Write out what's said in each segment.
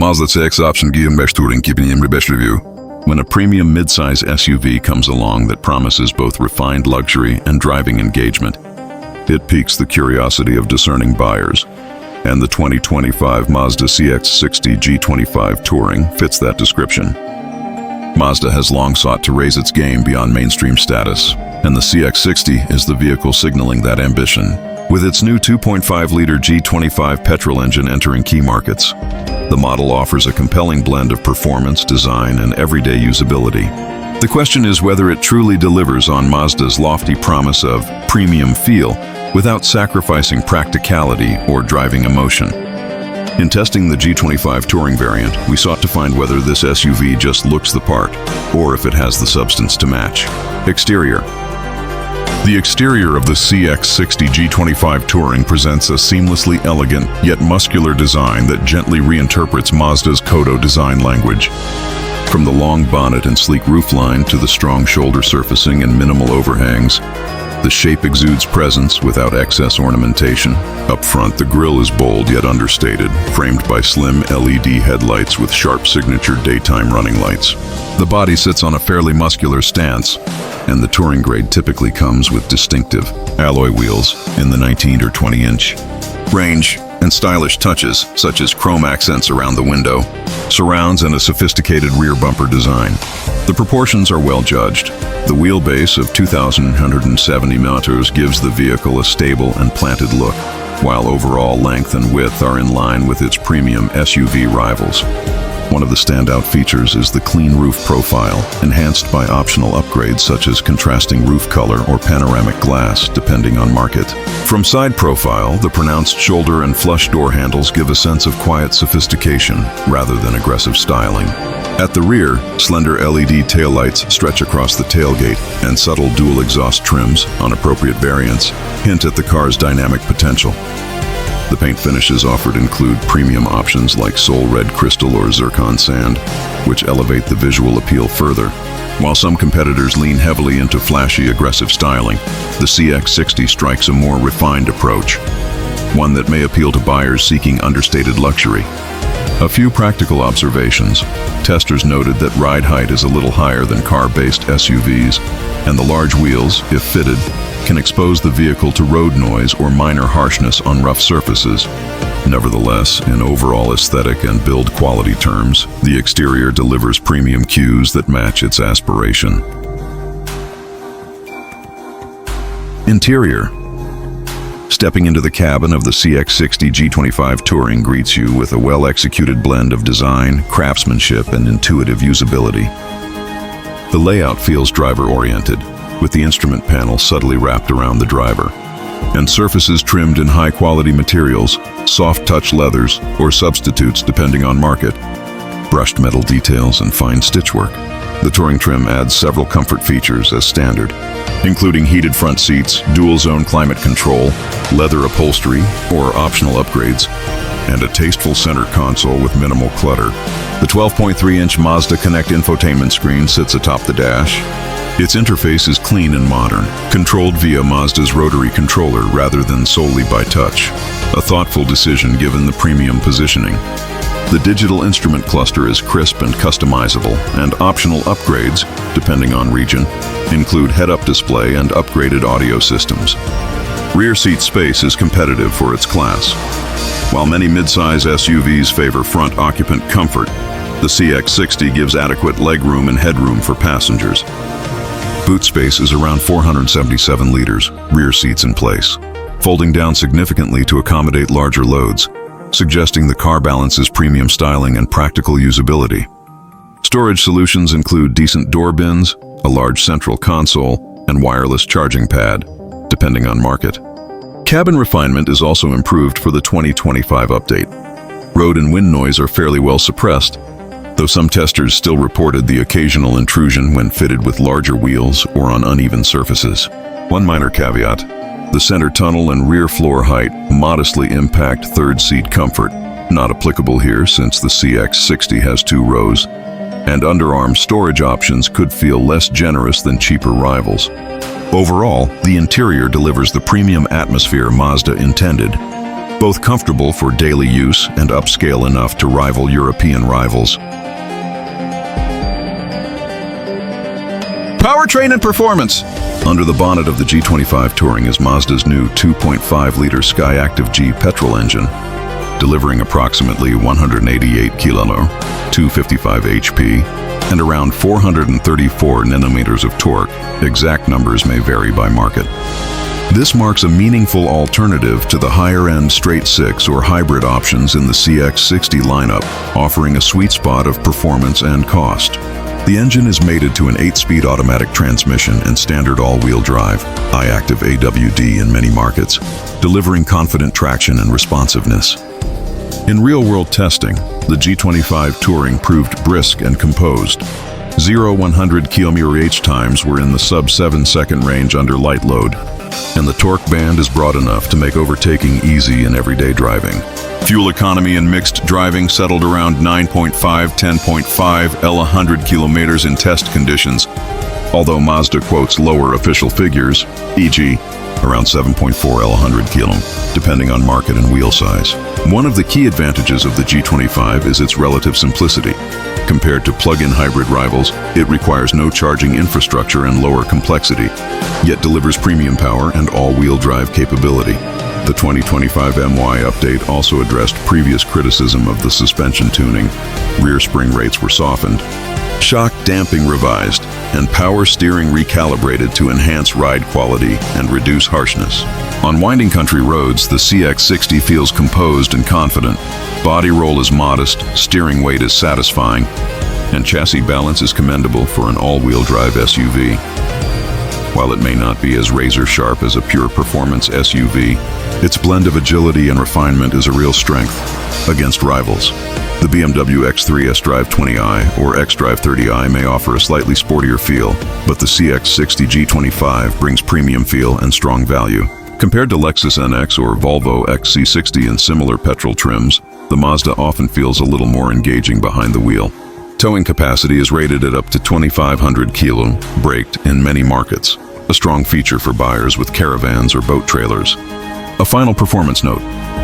Mazda CX-60 G25 Touring 25 review. When a premium midsize SUV comes along that promises both refined luxury and driving engagement, it piques the curiosity of discerning buyers. And the 2025 Mazda CX-60 G25 Touring fits that description. Mazda has long sought to raise its game beyond mainstream status, and the CX-60 is the vehicle signaling that ambition. With its new 2.5-liter G25 petrol engine entering key markets, the model offers a compelling blend of performance, design, and everyday usability. The question is whether it truly delivers on Mazda's lofty promise of premium feel without sacrificing practicality or driving emotion. In testing the G25 Touring variant, we sought to find whether this SUV just looks the part, or if it has the substance to match. Exterior. The exterior of the CX-60 G25 Touring presents a seamlessly elegant yet muscular design that gently reinterprets Mazda's Kodo design language. From the long bonnet and sleek roofline to the strong shoulder surfacing and minimal overhangs, the shape exudes presence without excess ornamentation. Up front, the grille is bold yet understated, framed by slim LED headlights with sharp signature daytime running lights. The body sits on a fairly muscular stance, and the touring grade typically comes with distinctive alloy wheels in the 19 or 20-inch range, and stylish touches such as chrome accents around the window, surrounds, and a sophisticated rear bumper design. The proportions are well judged. The wheelbase of 2,170 millimeters gives the vehicle a stable and planted look, while overall length and width are in line with its premium SUV rivals. One of the standout features is the clean roof profile, enhanced by optional upgrades such as contrasting roof color or panoramic glass, depending on market. From side profile, the pronounced shoulder and flush door handles give a sense of quiet sophistication rather than aggressive styling. At the rear, slender LED taillights stretch across the tailgate, and subtle dual exhaust trims, on appropriate variants, hint at the car's dynamic potential. The paint finishes offered include premium options like Sol Red Crystal or Zircon Sand, which elevate the visual appeal further. While some competitors lean heavily into flashy, aggressive styling, the CX-60 strikes a more refined approach, one that may appeal to buyers seeking understated luxury. A few practical observations. Testers noted that ride height is a little higher than car-based SUVs, and the large wheels, if fitted, can expose the vehicle to road noise or minor harshness on rough surfaces. Nevertheless, in overall aesthetic and build quality terms, the exterior delivers premium cues that match its aspiration. Interior. Stepping into the cabin of the CX-60 G25 Touring greets you with a well-executed blend of design, craftsmanship, and intuitive usability. The layout feels driver-oriented, with the instrument panel subtly wrapped around the driver, and surfaces trimmed in high-quality materials, soft-touch leathers, or substitutes depending on market, brushed metal details, and fine stitchwork. The Touring trim adds several comfort features as standard, including heated front seats, dual-zone climate control, leather upholstery, or optional upgrades, and a tasteful center console with minimal clutter. The 12.3-inch Mazda Connect infotainment screen sits atop the dash. Its interface is clean and modern, controlled via Mazda's rotary controller rather than solely by touch, a thoughtful decision given the premium positioning. The digital instrument cluster is crisp and customizable, and optional upgrades, depending on region, include head-up display and upgraded audio systems. Rear seat space is competitive for its class. While many midsize SUVs favor front occupant comfort, the CX-60 gives adequate legroom and headroom for passengers. Boot space is around 477 liters, rear seats in place, folding down significantly to accommodate larger loads, suggesting the car balances premium styling and practical usability. Storage solutions include decent door bins, a large central console, and wireless charging pad, depending on market. Cabin refinement is also improved for the 2025 update. Road and wind noise are fairly well suppressed, though some testers still reported the occasional intrusion when fitted with larger wheels or on uneven surfaces. One minor caveat: the center tunnel and rear floor height modestly impact third seat comfort, not applicable here since the CX-60 has 2 rows, and underarm storage options could feel less generous than cheaper rivals. Overall, the interior delivers the premium atmosphere Mazda intended, both comfortable for daily use and upscale enough to rival European rivals. Powertrain and performance. Under the bonnet of the G25 Touring is Mazda's new 2.5-liter Skyactiv-G petrol engine, delivering approximately 188 kilo, 255 HP, and around 434 newton-meters of torque. Exact numbers may vary by market. This marks a meaningful alternative to the higher-end straight-six or hybrid options in the CX-60 lineup, offering a sweet spot of performance and cost. The engine is mated to an 8-speed automatic transmission and standard all-wheel drive, iActive AWD in many markets, delivering confident traction and responsiveness. In real-world testing, the G25 Touring proved brisk and composed. 0-100 km/h times were in the sub-7-second range under light load, and the torque band is broad enough to make overtaking easy in everyday driving. Fuel economy in mixed driving settled around 9.5–10.5 L 100 kilometers in test conditions, although Mazda quotes lower official figures, e.g., around 7.4 L 100 km, depending on market and wheel size. One of the key advantages of the G25 is its relative simplicity. Compared to plug-in hybrid rivals, it requires no charging infrastructure and lower complexity, yet delivers premium power and all-wheel drive capability. The 2025 MY update also addressed previous criticism of the suspension tuning. Rear spring rates were softened, shock damping revised, and power steering recalibrated to enhance ride quality and reduce harshness. On winding country roads, the CX-60 feels composed and confident. Body roll is modest, steering weight is satisfying, and chassis balance is commendable for an all-wheel drive SUV. While it may not be as razor-sharp as a pure performance SUV, its blend of agility and refinement is a real strength against rivals. The BMW X3 S-Drive 20i or X-Drive 30i may offer a slightly sportier feel, but the CX-60 G25 brings premium feel and strong value. Compared to Lexus NX or Volvo XC60 in similar petrol trims, the Mazda often feels a little more engaging behind the wheel. Towing capacity is rated at up to 2,500 kilo, braked in many markets, a strong feature for buyers with caravans or boat trailers. A final performance note.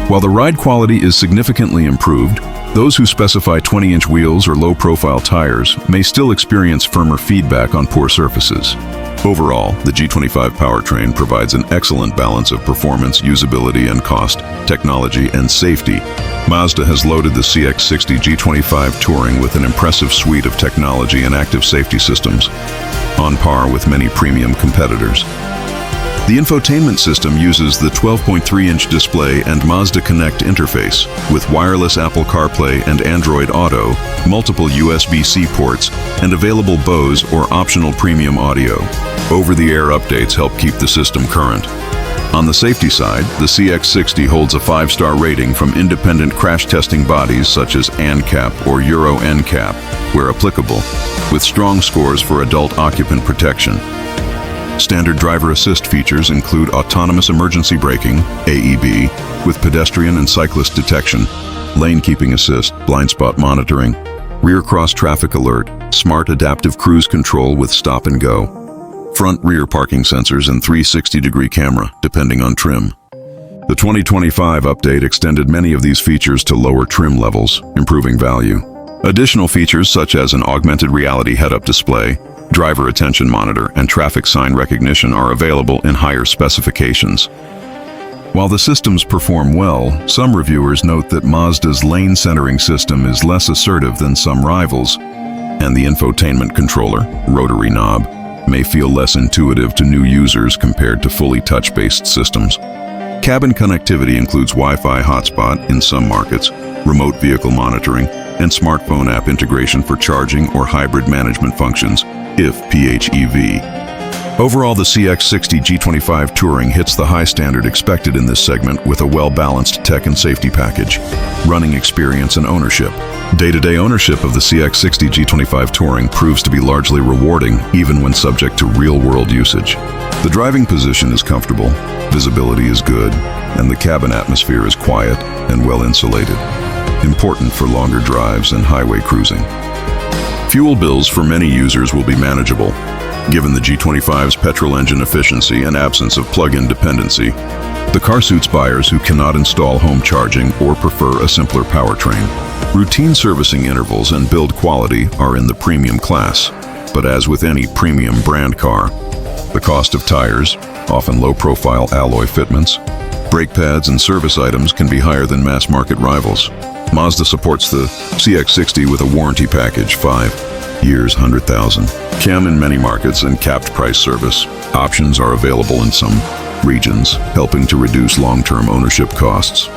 While the ride quality is significantly improved, those who specify 20-inch wheels or low-profile tires may still experience firmer feedback on poor surfaces. Overall, the G25 powertrain provides an excellent balance of performance, usability, and cost, technology, and safety. Mazda has loaded the CX-60 G25 Touring with an impressive suite of technology and active safety systems, on par with many premium competitors. The infotainment system uses the 12.3-inch display and Mazda Connect interface, with wireless Apple CarPlay and Android Auto, multiple USB-C ports, and available Bose or optional premium audio. Over-the-air updates help keep the system current. On the safety side, the CX-60 holds a 5-star rating from independent crash testing bodies such as ANCAP or Euro NCAP, where applicable, with strong scores for adult occupant protection. Standard driver assist features include autonomous emergency braking, AEB, with pedestrian and cyclist detection, lane keeping assist, blind spot monitoring, rear cross traffic alert, smart adaptive cruise control with stop and go, front rear parking sensors and 360-degree camera, depending on trim. The 2025 update extended many of these features to lower trim levels, improving value. Additional features such as an augmented reality head-up display, driver attention monitor, and traffic sign recognition are available in higher specifications. While the systems perform well, some reviewers note that Mazda's lane centering system is less assertive than some rivals, and the infotainment controller, rotary knob, may feel less intuitive to new users compared to fully touch-based systems. Cabin connectivity includes Wi-Fi hotspot in some markets, remote vehicle monitoring, and smartphone app integration for charging or hybrid management functions, if PHEV. Overall, the CX-60 G25 Touring hits the high standard expected in this segment with a well-balanced tech and safety package, running experience and ownership. Day-to-day ownership of the CX-60 G25 Touring proves to be largely rewarding, even when subject to real-world usage. The driving position is comfortable, visibility is good, and the cabin atmosphere is quiet and well-insulated, important for longer drives and highway cruising. Fuel bills for many users will be manageable, given the G25's petrol engine efficiency and absence of plug-in dependency. The car suits buyers who cannot install home charging or prefer a simpler powertrain. Routine servicing intervals and build quality are in the premium class, but as with any premium brand car, the cost of tires, often low-profile alloy fitments, brake pads and service items can be higher than mass-market rivals. Mazda supports the CX-60 with a warranty package, 5 years, 100,000. CAM in many markets and capped price service. Options are available in some regions, helping to reduce long-term ownership costs.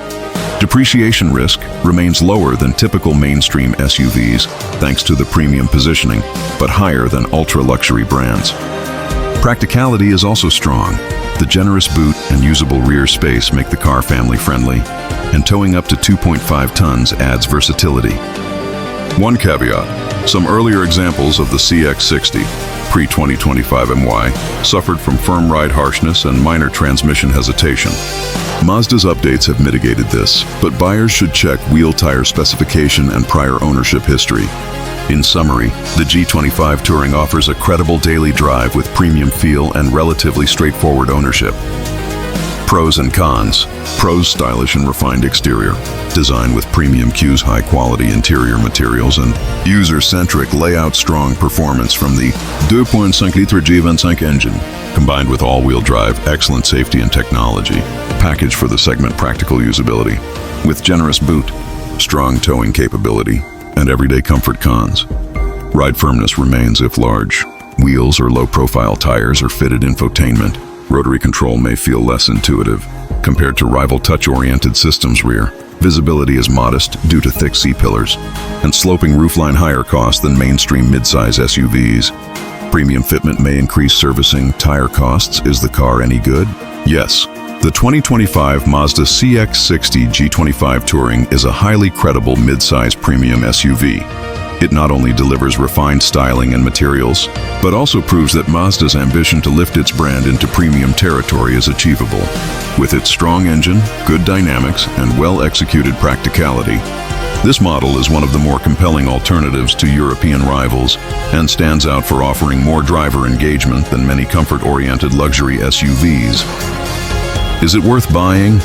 Depreciation risk remains lower than typical mainstream SUVs thanks to the premium positioning, but higher than ultra-luxury brands. Practicality is also strong. The generous boot and usable rear space make the car family-friendly, and towing up to 2.5 tons adds versatility. One caveat: some earlier examples of the CX-60, pre-2025 MY, suffered from firm ride harshness and minor transmission hesitation. Mazda's updates have mitigated this, but buyers should check wheel tire specification and prior ownership history. In summary, the G25 Touring offers a credible daily drive with premium feel and relatively straightforward ownership. Pros and cons. Pros: stylish and refined exterior, designed with premium cues, high-quality interior materials, and user-centric layout. Strong performance from the 2.5-liter G25 engine, combined with all-wheel drive, excellent safety and technology. Package for the segment: practical usability, with generous boot, strong towing capability, and everyday comfort. Cons: ride firmness remains if large wheels or low-profile tires are fitted. Infotainment: rotary control may feel less intuitive compared to rival touch-oriented systems. Rear visibility is modest due to thick C-pillars and sloping roofline. Higher cost than mainstream midsize SUVs. Premium fitment may increase servicing. Tire costs: is the car any good? Yes. The 2025 Mazda CX-60 G25 Touring is a highly credible midsize premium SUV. It not only delivers refined styling and materials, but also proves that Mazda's ambition to lift its brand into premium territory is achievable. With its strong engine, good dynamics, and well-executed practicality, this model is one of the more compelling alternatives to European rivals and stands out for offering more driver engagement than many comfort-oriented luxury SUVs. Is it worth buying?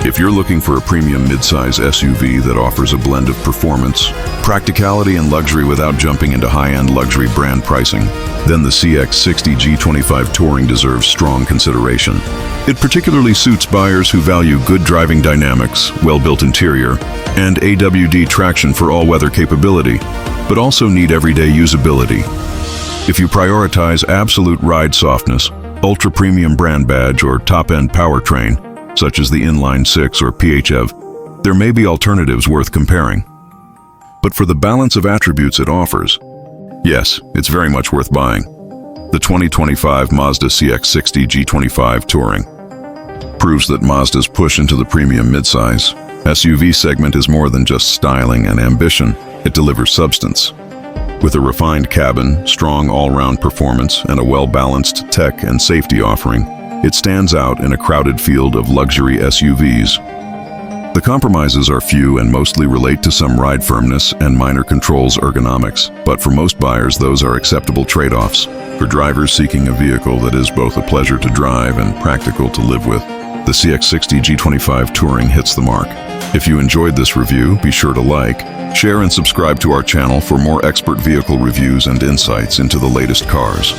If you're looking for a premium midsize SUV that offers a blend of performance, practicality, and luxury without jumping into high-end luxury brand pricing, then the CX-60 G25 Touring deserves strong consideration. It particularly suits buyers who value good driving dynamics, well-built interior, and AWD traction for all-weather capability, but also need everyday usability. If you prioritize absolute ride softness, ultra-premium brand badge, or top-end powertrain, such as the inline-6 or PHEV, there may be alternatives worth comparing. But for the balance of attributes it offers, yes, it's very much worth buying. The 2025 Mazda CX-60 G25 Touring proves that Mazda's push into the premium midsize SUV segment is more than just styling and ambition. It delivers substance. With a refined cabin, strong all-round performance, and a well-balanced tech and safety offering, it stands out in a crowded field of luxury SUVs. The compromises are few and mostly relate to some ride firmness and minor controls ergonomics, but for most buyers those are acceptable trade-offs. For drivers seeking a vehicle that is both a pleasure to drive and practical to live with, the CX-60 G25 Touring hits the mark. If you enjoyed this review, be sure to like, share, and subscribe to our channel for more expert vehicle reviews and insights into the latest cars.